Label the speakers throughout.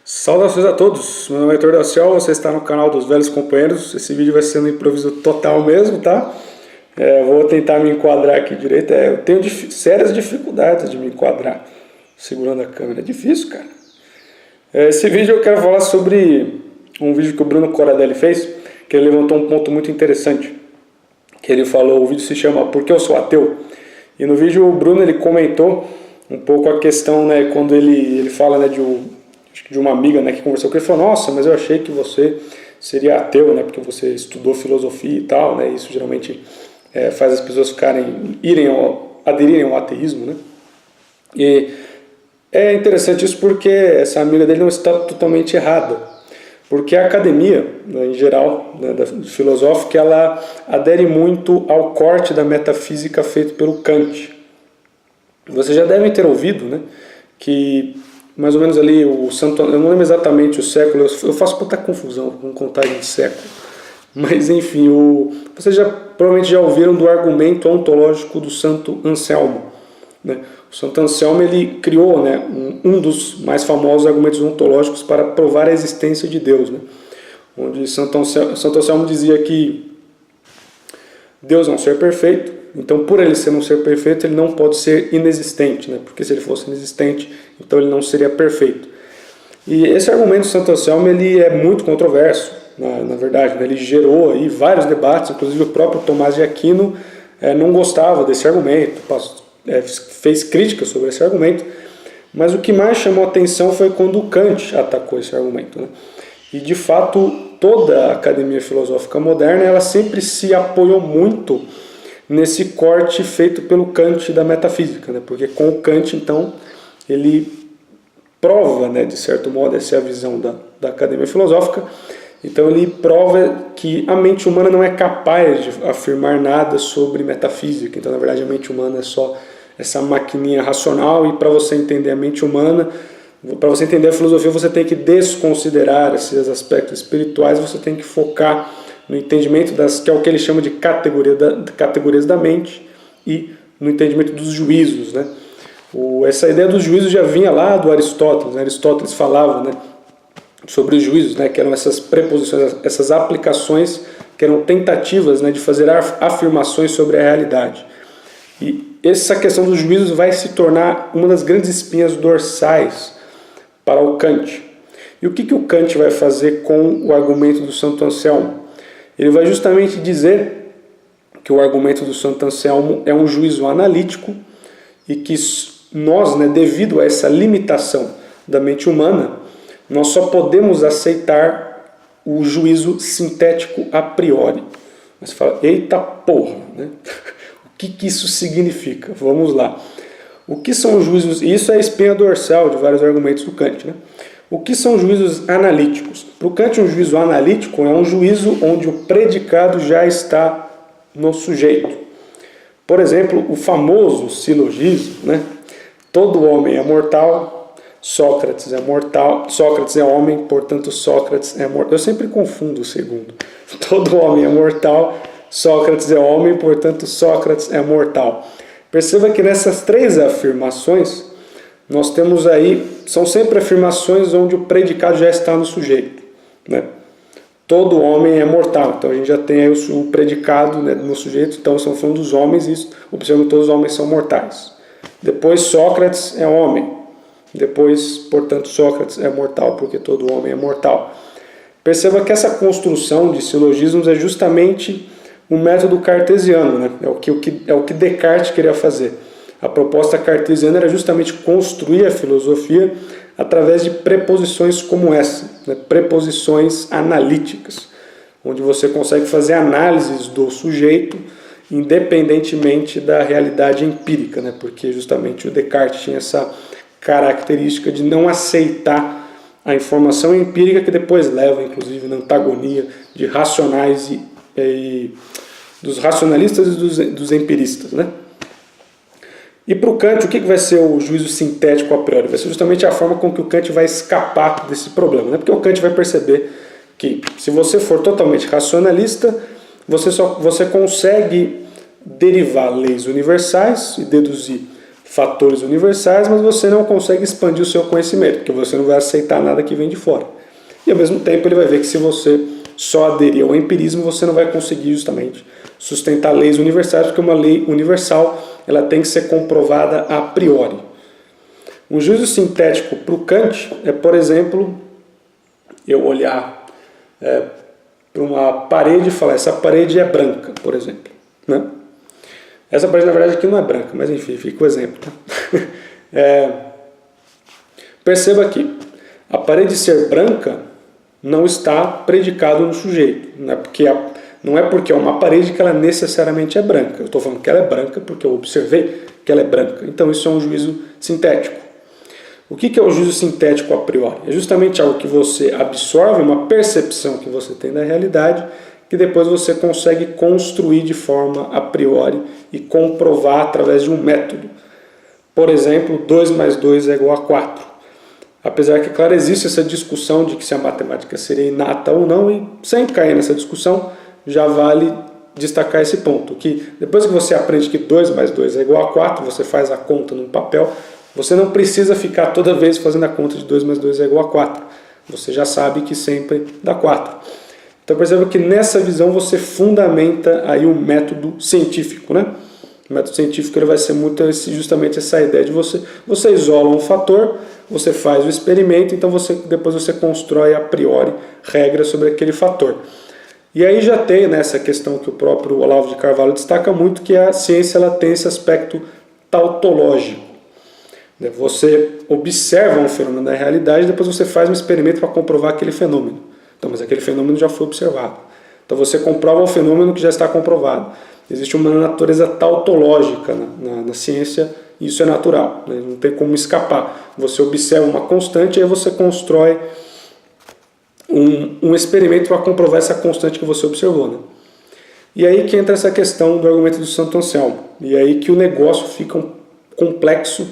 Speaker 1: Saudações a todos, meu nome é Heitor da Ciel, você está no canal dos Velhos Companheiros. Esse vídeo vai ser um improviso total mesmo, tá? Vou tentar me enquadrar aqui direito. Eu tenho sérias dificuldades de me enquadrar segurando a câmera, é difícil, cara. Esse vídeo eu quero falar sobre um vídeo que o Bruno Corradelli fez, que ele levantou um ponto muito interessante. Que ele falou, o vídeo se chama Por que eu sou ateu? E no vídeo o Bruno ele comentou um pouco a questão, né, quando ele fala, né, de uma amiga, né, que conversou com ele e falou: nossa, mas eu achei que você seria ateu, né, porque você estudou filosofia e tal, né, isso geralmente faz as pessoas aderirem ao ateísmo, né. E é interessante isso porque essa amiga dele não está totalmente errada, porque a academia, né, em geral, né, da filosófica, ela adere muito ao corte da metafísica feito pelo Kant. Vocês já devem ter ouvido, né, que mais ou menos ali o Santo, eu não lembro exatamente o século, eu faço muita confusão com contagem de século, mas enfim, vocês provavelmente já ouviram do argumento ontológico do Santo Anselmo, né? O Santo Anselmo ele criou, né, um dos mais famosos argumentos ontológicos para provar a existência de Deus, né? Onde Santo Anselmo dizia que Deus é um ser perfeito. Então, por ele ser um ser perfeito, ele não pode ser inexistente, né? Porque se ele fosse inexistente, então ele não seria perfeito. E esse argumento do Santo Anselmo ele é muito controverso, na verdade, né? Ele gerou aí vários debates, inclusive o próprio Tomás de Aquino não gostava desse argumento, fez críticas sobre esse argumento, mas o que mais chamou a atenção foi quando o Kant atacou esse argumento, né? E de fato, toda a academia filosófica moderna ela sempre se apoiou muito nesse corte feito pelo Kant da metafísica, né? Porque com o Kant, então, ele prova, né, de certo modo, essa é a visão da academia filosófica, então ele prova que a mente humana não é capaz de afirmar nada sobre metafísica, então na verdade a mente humana é só essa maquininha racional, e para você entender a mente humana, para você entender a filosofia, você tem que desconsiderar esses aspectos espirituais, você tem que focar no entendimento que é o que ele chama de categorias da mente, e no entendimento dos juízos, né? Essa ideia dos juízos já vinha lá do Aristóteles, né? Aristóteles falava, né, sobre os juízos, né, que eram essas preposições, essas aplicações que eram tentativas, né, de fazer afirmações sobre a realidade. E essa questão dos juízos vai se tornar uma das grandes espinhas dorsais para o Kant. E o que o Kant vai fazer com o argumento do Santo Anselmo? Ele vai justamente dizer que o argumento do Santo Anselmo é um juízo analítico e que nós, né, devido a essa limitação da mente humana, nós só podemos aceitar o juízo sintético a priori. Mas você fala, eita porra, né? O que isso significa? Vamos lá. O que são juízos? Isso é a espinha dorsal de vários argumentos do Kant, né? O que são juízos analíticos? Para o Kant, um juízo analítico é um juízo onde o predicado já está no sujeito. Por exemplo, o famoso silogismo, né? Todo homem é mortal, Sócrates é mortal, Sócrates é homem, portanto Sócrates é mortal. Eu sempre confundo o segundo. Todo homem é mortal, Sócrates é homem, portanto Sócrates é mortal. Perceba que nessas três afirmações, nós temos aí, são sempre afirmações onde o predicado já está no sujeito, né? Todo homem é mortal, então a gente já tem aí o predicado, né, no sujeito, então estamos falando dos homens, e observando que todos os homens são mortais. Depois Sócrates é homem, depois, portanto, Sócrates é mortal, porque todo homem é mortal. Perceba que essa construção de silogismos é justamente o método cartesiano, né? É o que Descartes queria fazer. A proposta cartesiana era justamente construir a filosofia através de preposições como essa, né? Preposições analíticas, onde você consegue fazer análises do sujeito independentemente da realidade empírica, né? Porque justamente o Descartes tinha essa característica de não aceitar a informação empírica, que depois leva, inclusive, na antagonia de racionais e dos racionalistas e dos empiristas, né? E para o Kant, o que vai ser o juízo sintético a priori? Vai ser justamente a forma com que o Kant vai escapar desse problema, né? Porque o Kant vai perceber que, se você for totalmente racionalista, você consegue derivar leis universais e deduzir fatores universais, mas você não consegue expandir o seu conhecimento, porque você não vai aceitar nada que vem de fora. E ao mesmo tempo ele vai ver que se você só aderir ao empirismo, você não vai conseguir justamente sustentar leis universais, porque uma lei universal ela tem que ser comprovada a priori. Um juízo sintético para o Kant é, por exemplo, eu olhar para uma parede e falar, essa parede é branca, por exemplo. Né? Essa parede, na verdade, aqui não é branca, mas enfim, fica o exemplo. Tá? Perceba aqui, a parede ser branca não está predicado no sujeito. Não é porque é uma parede que ela necessariamente é branca. Eu estou falando que ela é branca porque eu observei que ela é branca. Então isso é um juízo sintético. O que é o juízo sintético a priori? É justamente algo que você absorve, uma percepção que você tem da realidade, que depois você consegue construir de forma a priori e comprovar através de um método. Por exemplo, 2 mais 2 é igual a 4. Apesar que, claro, existe essa discussão de que se a matemática seria inata ou não, e sem cair nessa discussão, já vale destacar esse ponto, que depois que você aprende que 2 mais 2 é igual a 4, você faz a conta num papel, você não precisa ficar toda vez fazendo a conta de 2 mais 2 é igual a 4. Você já sabe que sempre dá 4. Então perceba que nessa visão você fundamenta aí um método científico, né? O método científico ele vai ser justamente essa ideia de você isola um fator, você faz o experimento, então depois você constrói a priori regras sobre aquele fator. E aí já tem nessa questão que o próprio Olavo de Carvalho destaca muito, que a ciência ela tem esse aspecto tautológico. Você observa um fenômeno na realidade, depois você faz um experimento para comprovar aquele fenômeno. Então, mas aquele fenômeno já foi observado. Então você comprova um fenômeno que já está comprovado. Existe uma natureza tautológica na ciência, e isso é natural, né? Não tem como escapar. Você observa uma constante e aí você constrói um experimento para comprovar essa constante que você observou. Né? E aí que entra essa questão do argumento do Santo Anselmo. E aí que o negócio fica complexo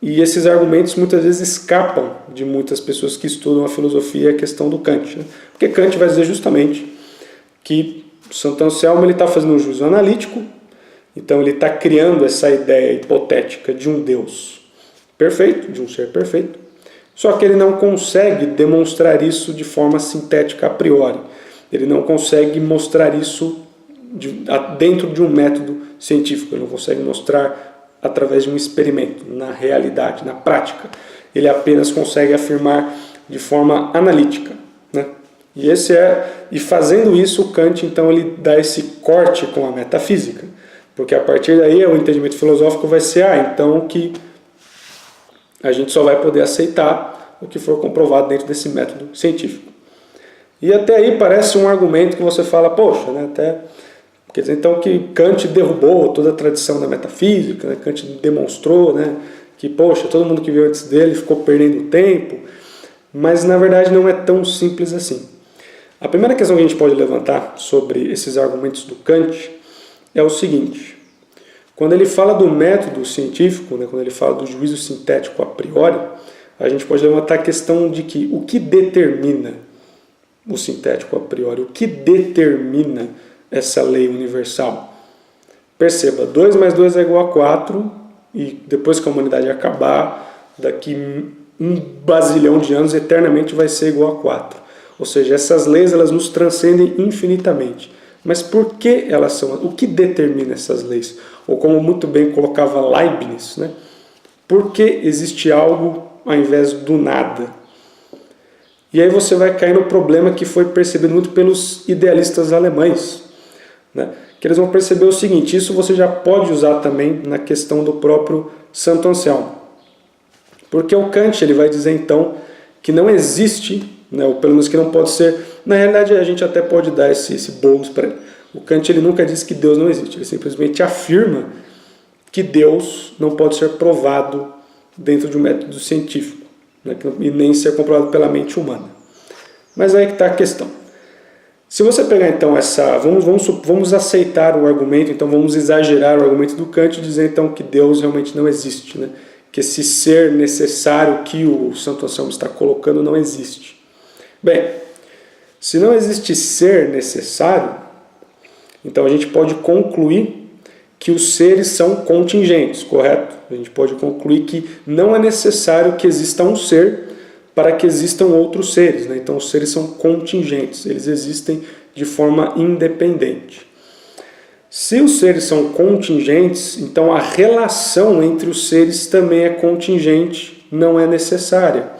Speaker 1: e esses argumentos muitas vezes escapam de muitas pessoas que estudam a filosofia e a questão do Kant. Né? Porque Kant vai dizer justamente que o Santo Anselmo está fazendo um juízo analítico, então ele está criando essa ideia hipotética de um Deus perfeito, de um ser perfeito, só que ele não consegue demonstrar isso de forma sintética a priori. Ele não consegue mostrar isso dentro de um método científico, ele não consegue mostrar através de um experimento, na realidade, na prática. Ele apenas consegue afirmar de forma analítica. Né? E fazendo isso, o Kant então ele dá esse corte com a metafísica, porque a partir daí o entendimento filosófico vai ser então que a gente só vai poder aceitar o que for comprovado dentro desse método científico. E até aí parece um argumento que você fala, poxa, né, quer dizer então que Kant derrubou toda a tradição da metafísica, né, Kant demonstrou, né, que poxa, todo mundo que veio antes dele ficou perdendo tempo, mas na verdade não é tão simples assim. A primeira questão que a gente pode levantar sobre esses argumentos do Kant é o seguinte: quando ele fala do método científico, né, quando ele fala do juízo sintético a priori, a gente pode levantar a questão de que o que determina o sintético a priori, o que determina essa lei universal? Perceba, 2 mais 2 é igual a 4 e depois que a humanidade acabar, daqui 1 bazilhão de anos, eternamente vai ser igual a 4. Ou seja, essas leis elas nos transcendem infinitamente. Mas por que elas são? O que determina essas leis? Ou como muito bem colocava Leibniz, né? Por que existe algo ao invés do nada? E aí você vai cair no problema que foi percebido muito pelos idealistas alemães, né? Que eles vão perceber o seguinte: isso você já pode usar também na questão do próprio Santo Anselmo. Porque o Kant ele vai dizer então que não existe, né, ou pelo menos que não pode ser. Na realidade a gente até pode dar esse bônus para ele. O Kant ele nunca diz que Deus não existe, ele simplesmente afirma que Deus não pode ser provado dentro de um método científico, né, e nem ser comprovado pela mente humana. Mas aí que está a questão. Se você pegar então vamos aceitar o argumento, então vamos exagerar o argumento do Kant e dizer então que Deus realmente não existe, né? Que esse ser necessário que o Santo Anselmo está colocando não existe. Bem, se não existe ser necessário, então a gente pode concluir que os seres são contingentes, correto? A gente pode concluir que não é necessário que exista um ser para que existam outros seres, né? Então os seres são contingentes, eles existem de forma independente. Se os seres são contingentes, então a relação entre os seres também é contingente, não é necessária.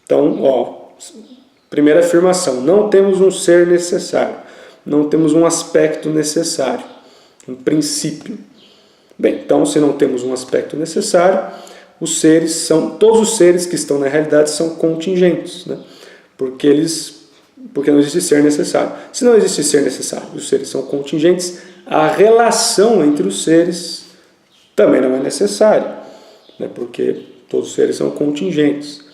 Speaker 1: Então, primeira afirmação, não temos um ser necessário, não temos um aspecto necessário, um princípio. Bem, então se não temos um aspecto necessário, todos os seres que estão na realidade são contingentes, né? Porque não existe ser necessário. Se não existe ser necessário, os seres são contingentes, a relação entre os seres também não é necessária, né? Porque todos os seres são contingentes.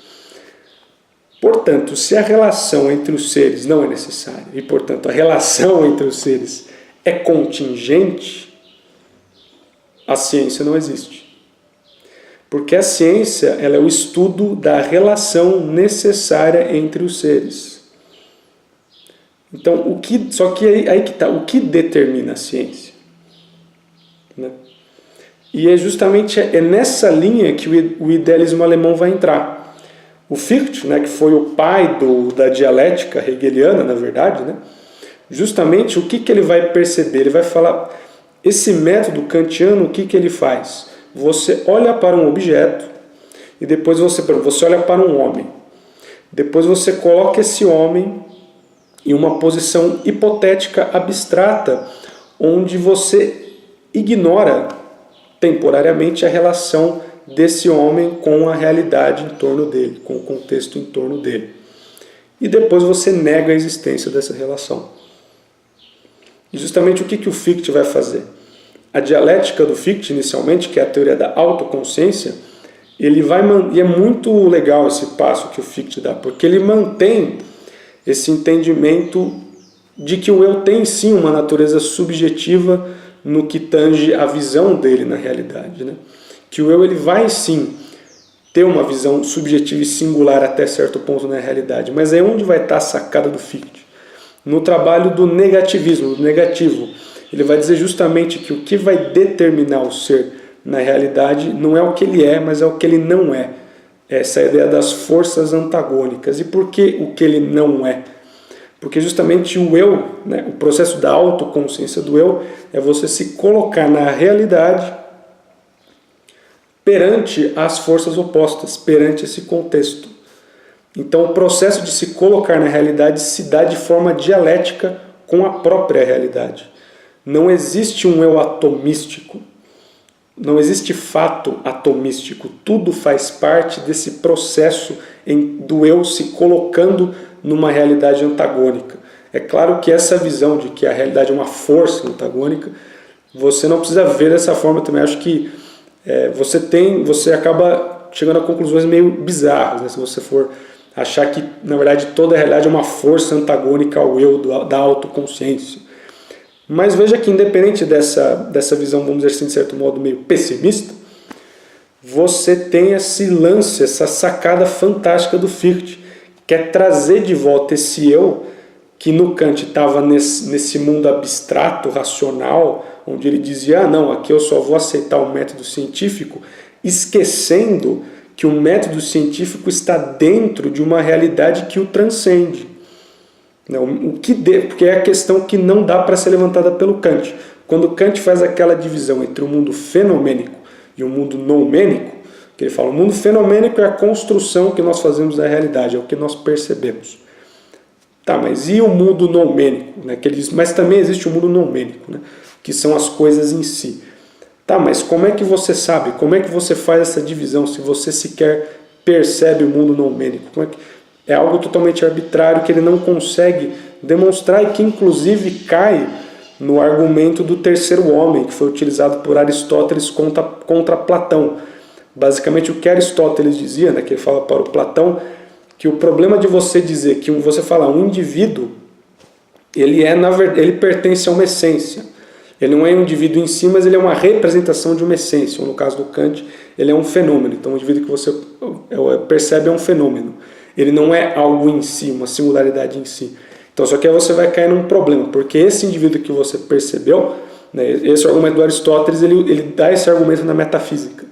Speaker 1: Portanto, se a relação entre os seres não é necessária e, portanto, a relação entre os seres é contingente, a ciência não existe. Porque a ciência ela é o estudo da relação necessária entre os seres. Então, só que aí que está, o que determina a ciência? Né? E é justamente nessa linha que o idealismo alemão vai entrar. O Fichte, né, que foi o pai da dialética hegeliana, na verdade, né, justamente o que ele vai perceber? Ele vai falar, esse método kantiano, o que ele faz? Você olha para um objeto e depois você olha para um homem. Depois você coloca esse homem em uma posição hipotética abstrata, onde você ignora temporariamente a relação desse homem com a realidade em torno dele, com o contexto em torno dele. E depois você nega a existência dessa relação. E justamente o que o Fichte vai fazer? A dialética do Fichte, inicialmente, que é a teoria da autoconsciência, e é muito legal esse passo que o Fichte dá, porque ele mantém esse entendimento de que o eu tem sim uma natureza subjetiva no que tange a visão dele na realidade, né? Que o eu ele vai sim ter uma visão subjetiva e singular até certo ponto na realidade, mas é onde vai estar a sacada do Fichte? No trabalho do negativismo, do negativo. Ele vai dizer justamente que o que vai determinar o ser na realidade não é o que ele é, mas é o que ele não é. Essa é a ideia das forças antagônicas. E por que o que ele não é? Porque justamente o eu, né, o processo da autoconsciência do eu, é você se colocar na realidade perante as forças opostas, perante esse contexto. Então o processo de se colocar na realidade se dá de forma dialética com a própria realidade. Não existe um eu atomístico, não existe fato atomístico, tudo faz parte desse processo do eu se colocando numa realidade antagônica. É claro que essa visão de que a realidade é uma força antagônica, você não precisa ver dessa forma também. Acho que você acaba chegando a conclusões meio bizarras, né? Se você for achar que, na verdade, toda a realidade é uma força antagônica ao eu da autoconsciência. Mas veja que, independente dessa visão, vamos dizer assim, de certo modo, meio pessimista, você tem esse lance, essa sacada fantástica do Fichte, que é trazer de volta esse eu, que no Kant estava nesse mundo abstrato, racional, onde ele dizia, não, aqui eu só vou aceitar o método científico, esquecendo que o método científico está dentro de uma realidade que o transcende. Porque é a questão que não dá para ser levantada pelo Kant. Quando Kant faz aquela divisão entre o mundo fenomênico e o mundo noumênico, que ele fala, o mundo fenomênico é a construção que nós fazemos da realidade, é o que nós percebemos. Tá, mas e o mundo noumênico? Né? Que ele diz, mas também existe o mundo noumênico, né? Que são as coisas em si. Tá, mas como é que você sabe? Como é que você faz essa divisão se você sequer percebe o mundo noumênico? É algo totalmente arbitrário que ele não consegue demonstrar e que inclusive cai no argumento do terceiro homem, que foi utilizado por Aristóteles contra Platão. Basicamente o que Aristóteles dizia, né, que ele fala para o Platão, que o problema de você dizer que você fala um indivíduo, ele pertence a uma essência. Ele não é um indivíduo em si, mas ele é uma representação de uma essência. Ou no caso do Kant, ele é um fenômeno. Então o indivíduo que você percebe é um fenômeno. Ele não é algo em si, uma singularidade em si. Então só que aí você vai cair num problema, porque esse indivíduo que você percebeu né? Esse argumento do Aristóteles, ele dá esse argumento na metafísica,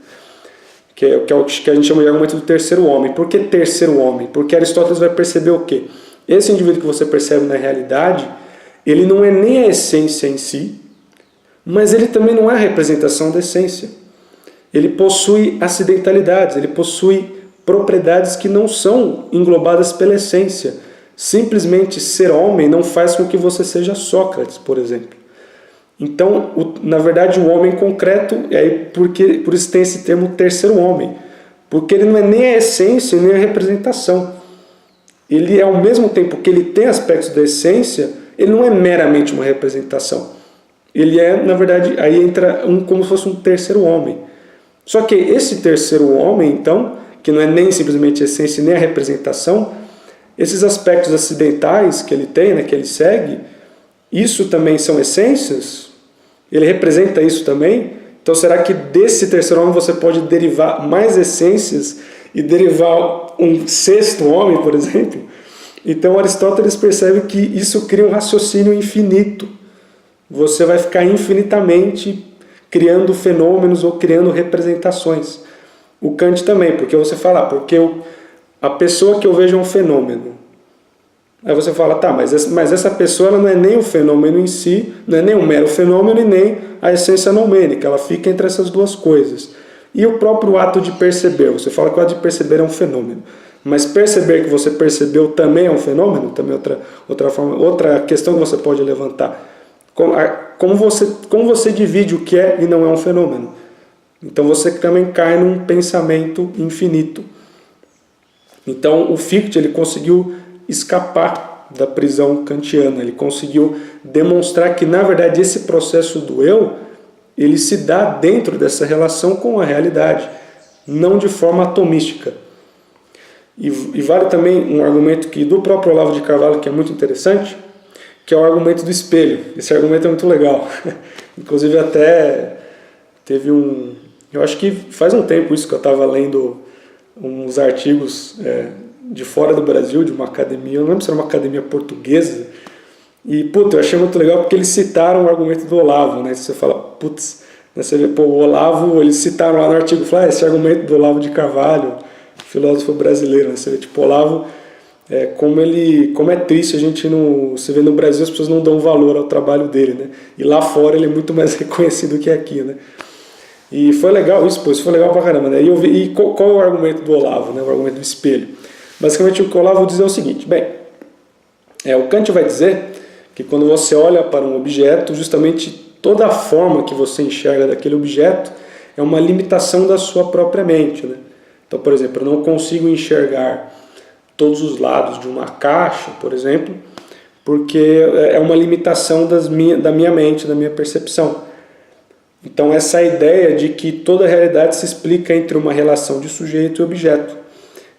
Speaker 1: que é o que a gente chama de argumento do terceiro homem. Por que terceiro homem? Porque Aristóteles vai perceber o quê? Esse indivíduo que você percebe na realidade, ele não é nem a essência em si, mas ele também não é a representação da essência. Ele possui acidentalidades, ele possui propriedades que não são englobadas pela essência. Simplesmente ser homem não faz com que você seja Sócrates, por exemplo. Então, na verdade, o homem concreto, por isso tem esse termo terceiro homem, porque ele não é nem a essência nem a representação. Ele, ao mesmo tempo que ele tem aspectos da essência, ele não é meramente uma representação. Ele é, na verdade, aí entra como se fosse um terceiro homem. Só que esse terceiro homem, então, que não é nem simplesmente a essência nem a representação, esses aspectos acidentais que ele tem, né, que ele segue, isso também são essências? Ele representa isso também? Então será que desse terceiro homem você pode derivar mais essências e derivar um sexto homem, por exemplo? Então Aristóteles percebe que isso cria um raciocínio infinito. Você vai ficar infinitamente criando fenômenos ou criando representações. O Kant também, porque você fala, porque a pessoa que eu vejo é um fenômeno. Aí você fala, tá, mas essa pessoa ela não é nem o fenômeno em si, não é nem um mero fenômeno e nem a essência noumênica, ela fica entre essas duas coisas. E o próprio ato de perceber, você fala que o ato de perceber é um fenômeno, mas perceber que você percebeu também é um fenômeno, também outra questão que você pode levantar. Como você divide o que é e não é um fenômeno? Então você também cai num pensamento infinito. Então o Fichte ele conseguiu escapar da prisão kantiana, ele conseguiu demonstrar que na verdade esse processo do eu, ele se dá dentro dessa relação com a realidade, não de forma atomística. E vale também um argumento do próprio Olavo de Carvalho, que é muito interessante, que é o argumento do espelho. Esse argumento é muito legal. Inclusive até teve eu acho que faz um tempo isso que eu estava lendo uns artigos de fora do Brasil, de uma academia, eu não lembro se era uma academia portuguesa, e eu achei muito legal porque eles citaram o argumento do Olavo, né? Você fala, né? Você vê, o Olavo, eles citaram lá no artigo, esse argumento do Olavo de Carvalho, filósofo brasileiro, né? Você vê, Olavo, como é triste a gente não... Você vê no Brasil as pessoas não dão valor ao trabalho dele, né? E lá fora ele é muito mais reconhecido que aqui, né? E foi legal isso, isso foi legal pra caramba, né? E qual é o argumento do Olavo, né? O argumento do espelho. Basicamente o que o Olavo diz é o seguinte, o Kant vai dizer que quando você olha para um objeto, justamente toda a forma que você enxerga daquele objeto é uma limitação da sua própria mente, né? Então, por exemplo, eu não consigo enxergar todos os lados de uma caixa, por exemplo, porque é uma limitação da minha mente, da minha percepção. Então essa ideia de que toda a realidade se explica entre uma relação de sujeito e objeto.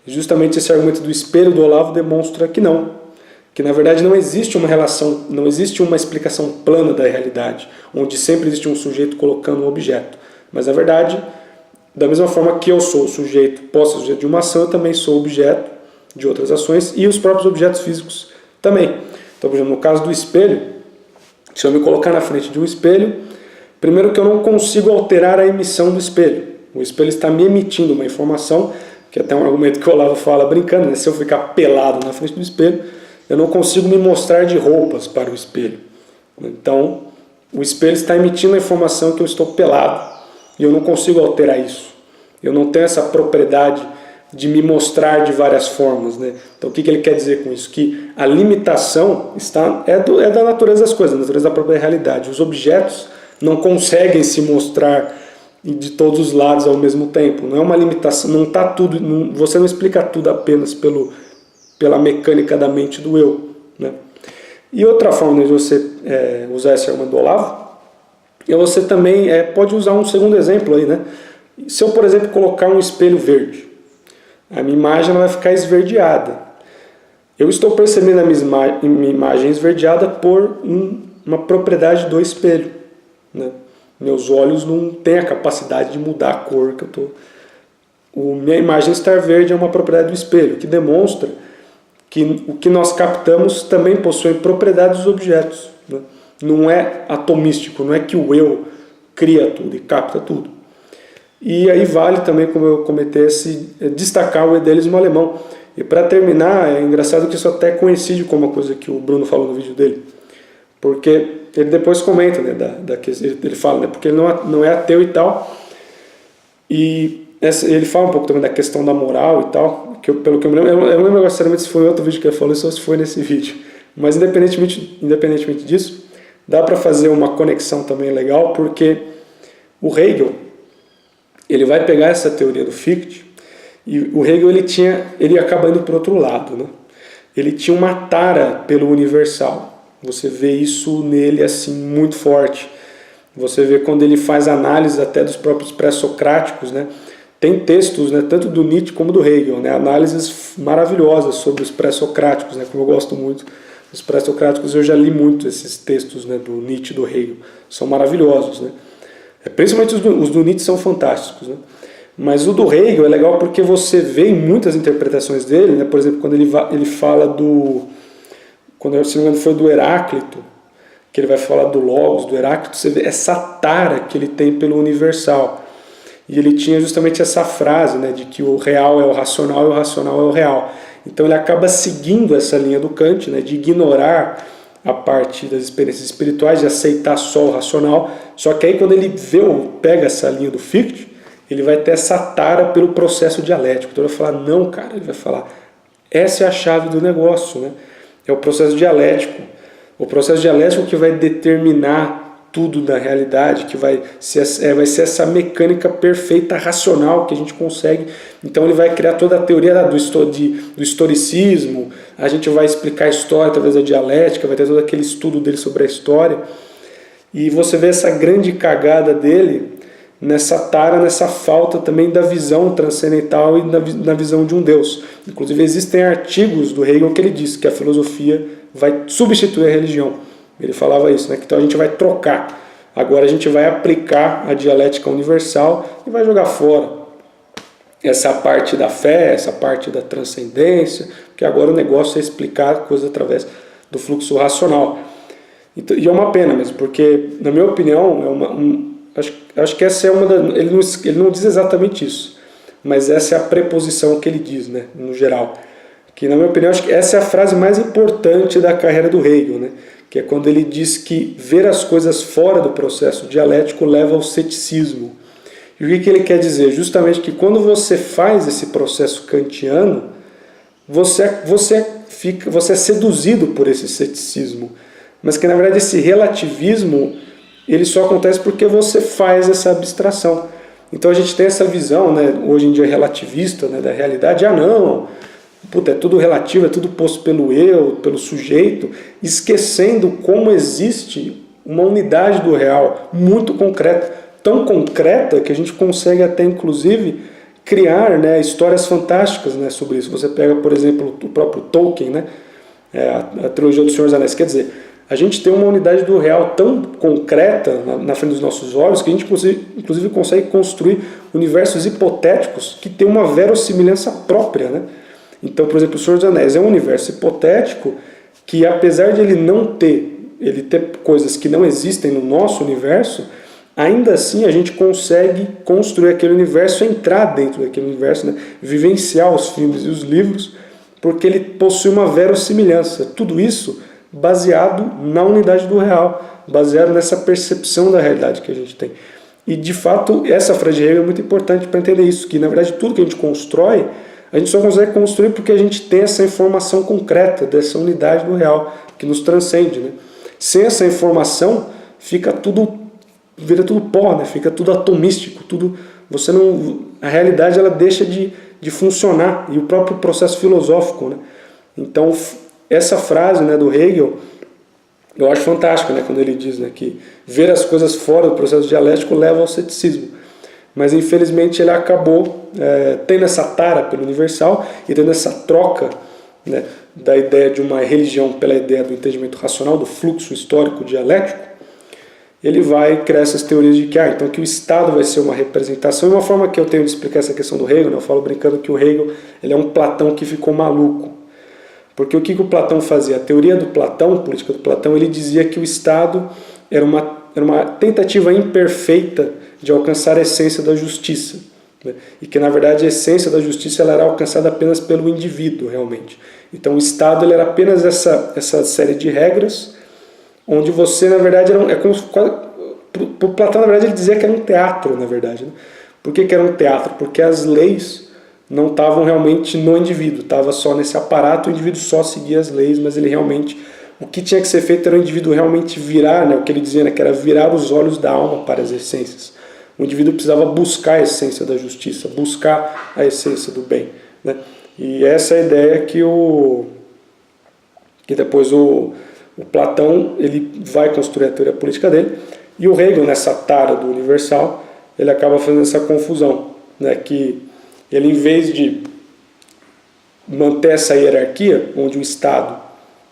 Speaker 1: E justamente esse argumento do espelho do Olavo demonstra que não. Que na verdade não existe uma relação, não existe uma explicação plana da realidade, onde sempre existe um sujeito colocando um objeto. Mas na verdade, da mesma forma que eu sou o sujeito, posso ser o sujeito de uma ação, eu também sou objeto de outras ações e os próprios objetos físicos também. Então, por exemplo, no caso do espelho, se eu me colocar na frente de um espelho, primeiro que eu não consigo alterar a emissão do espelho. O espelho está me emitindo uma informação, que é até um argumento que o Olavo fala brincando, né? Se eu ficar pelado na frente do espelho, eu não consigo me mostrar de roupas para o espelho. Então, o espelho está emitindo a informação que eu estou pelado e eu não consigo alterar isso. Eu não tenho essa propriedade de me mostrar de várias formas, né? Então, o que ele quer dizer com isso? Que a limitação é da natureza das coisas, da natureza da própria realidade. Os objetos não conseguem se mostrar de todos os lados ao mesmo tempo. Não é uma limitação, não está tudo, você não explica tudo apenas pela mecânica da mente do eu, né? E outra forma de você usar esse argumento do Olavo, é você também pode usar um segundo exemplo aí, né? Se eu, por exemplo, colocar um espelho verde, a minha imagem ela vai ficar esverdeada. Eu estou percebendo a minha imagem esverdeada por uma propriedade do espelho, né? Meus olhos não têm a capacidade de mudar a cor que eu estou. Minha imagem estar verde é uma propriedade do espelho, que demonstra que o que nós captamos também possui propriedades dos objetos, né? não é atomístico, não é que o eu cria tudo e capta tudo. E aí vale também, como eu comentei, destacar o idealismo alemão. E para terminar, é engraçado que isso até coincide com uma coisa que o Bruno falou no vídeo dele, porque ele depois comenta, né, ele fala, né, porque ele não é ateu e tal, e ele fala um pouco também da questão da moral e tal, que pelo que eu me lembro, eu não lembro agora sinceramente se foi em outro vídeo que ele falou isso ou se foi nesse vídeo, mas independentemente disso, dá para fazer uma conexão também legal, porque o Hegel, ele vai pegar essa teoria do Fichte, e o Hegel ele acaba indo para o outro lado, né? Ele tinha uma tara pelo universal. Você vê isso nele assim muito forte. Você vê quando ele faz análise até dos próprios pré-socráticos, né? Tem textos, né, tanto do Nietzsche como do Hegel, né, análises maravilhosas sobre os pré-socráticos, né, como eu gosto muito dos pré-socráticos. Eu já li muito esses textos, né, do Nietzsche e do Hegel. São maravilhosos, né? Principalmente os do Nietzsche são fantásticos, né? Mas o do Hegel é legal porque você vê em muitas interpretações dele, né? Por exemplo, quando ele fala quando se não me engano foi do Heráclito, que ele vai falar do Logos, do Heráclito, você vê essa tara que ele tem pelo universal. E ele tinha justamente essa frase, né, de que o real é o racional e o racional é o real. Então ele acaba seguindo essa linha do Kant, né, de ignorar a parte das experiências espirituais, de aceitar só o racional. Só que aí quando ele pega essa linha do Fichte, ele vai ter essa tara pelo processo dialético. Então ele vai falar, não, cara, ele vai falar, essa é a chave do negócio, né? É o processo dialético. O processo dialético que vai determinar tudo da realidade, que vai ser essa mecânica perfeita, racional que a gente consegue. Então ele vai criar toda a teoria do historicismo, a gente vai explicar a história através da dialética, vai ter todo aquele estudo dele sobre a história. E você vê essa grande cagada dele nessa tara, nessa falta também da visão transcendental e na visão de um Deus. Inclusive existem artigos do Hegel que ele diz que a filosofia vai substituir a religião. Ele falava isso, né? Então a gente vai trocar. Agora a gente vai aplicar a dialética universal e vai jogar fora essa parte da fé, essa parte da transcendência, porque agora o negócio é explicar coisas através do fluxo racional. E é uma pena mesmo, porque, na minha opinião, acho que essa é uma das... Ele não diz exatamente isso, mas essa é a preposição que ele diz, né, no geral. Que, na minha opinião, acho que essa é a frase mais importante da carreira do Hegel, né, que é quando ele diz que ver as coisas fora do processo dialético leva ao ceticismo. E o que ele quer dizer? Justamente que quando você faz esse processo kantiano, você é seduzido por esse ceticismo, mas que, na verdade, esse relativismo ele só acontece porque você faz essa abstração. Então a gente tem essa visão, né, hoje em dia relativista, né, da realidade. Não, é tudo relativo, é tudo posto pelo eu, pelo sujeito, esquecendo como existe uma unidade do real muito concreta, tão concreta que a gente consegue até inclusive criar, né, histórias fantásticas, né, sobre isso. Você pega, por exemplo, o próprio Tolkien, né, a trilogia do Senhor dos Anéis, quer dizer, a gente tem uma unidade do real tão concreta na frente dos nossos olhos que a gente inclusive consegue construir universos hipotéticos que têm uma verossimilhança própria, né? Então, por exemplo, o Senhor dos Anéis é um universo hipotético que, apesar de ele ter coisas que não existem no nosso universo, ainda assim a gente consegue construir aquele universo, entrar dentro daquele universo, né? Vivenciar os filmes e os livros, porque ele possui uma verossimilhança. Tudo isso baseado na unidade do real, baseado nessa percepção da realidade que a gente tem. E, de fato, essa frase de Hegel é muito importante para entender isso, que, na verdade, tudo que a gente constrói, a gente só consegue construir porque a gente tem essa informação concreta dessa unidade do real, que nos transcende, né? Sem essa informação, vira tudo pó, né? Fica tudo atomístico, a realidade ela deixa de funcionar, e o próprio processo filosófico, né? Então, essa frase, né, do Hegel, eu acho fantástica, né, quando ele diz, né, que ver as coisas fora do processo dialético leva ao ceticismo. Mas, infelizmente, ele acabou tendo essa tara pelo universal e tendo essa troca, né, da ideia de uma religião pela ideia do entendimento racional, do fluxo histórico dialético. Ele vai criar essas teorias de que, então, que o Estado vai ser uma representação. E uma forma que eu tenho de explicar essa questão do Hegel, né, eu falo brincando que o Hegel ele é um Platão que ficou maluco. Porque o que o Platão fazia? A teoria do Platão, a política do Platão, ele dizia que o Estado era uma tentativa imperfeita de alcançar a essência da justiça. Né? E que, na verdade, a essência da justiça ela era alcançada apenas pelo indivíduo, realmente. Então, o Estado ele era apenas essa série de regras, onde você, na verdade, para o Platão, na verdade, ele dizia que era um teatro, na verdade. Né? Por que era um teatro? Porque as leis não estavam realmente no indivíduo, estava só nesse aparato, o indivíduo só seguia as leis, mas ele realmente, o que tinha que ser feito era o indivíduo realmente virar, né, o que ele dizia, né, que era virar os olhos da alma para as essências. O indivíduo precisava buscar a essência da justiça, buscar a essência do bem. Né? E essa é a ideia que depois o Platão ele vai construir a teoria política dele, e o Hegel, nessa tara do universal, ele acaba fazendo essa confusão, né, que ele, em vez de manter essa hierarquia, onde o Estado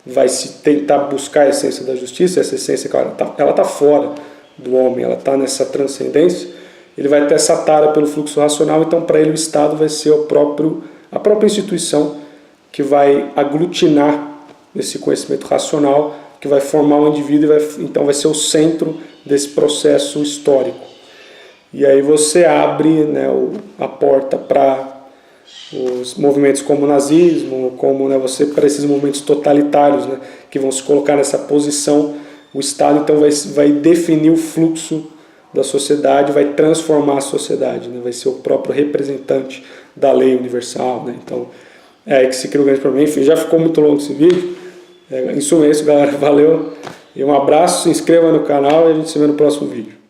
Speaker 1: vai se tentar buscar a essência da justiça, essa essência, claro, ela está fora do homem, ela está nessa transcendência, ele vai ter essa tara pelo fluxo racional, então para ele o Estado vai ser a própria instituição que vai aglutinar esse conhecimento racional, que vai formar o indivíduo e então vai ser o centro desse processo histórico. E aí você abre, né, a porta para os movimentos como o nazismo, como, né, para esses movimentos totalitários, né, que vão se colocar nessa posição. O Estado então vai definir o fluxo da sociedade, vai transformar a sociedade, né, vai ser o próprio representante da lei universal. Né, então é aí que se cria o grande problema. Enfim, já ficou muito longo esse vídeo. Em suma é isso, galera. Valeu e um abraço, se inscreva no canal e a gente se vê no próximo vídeo.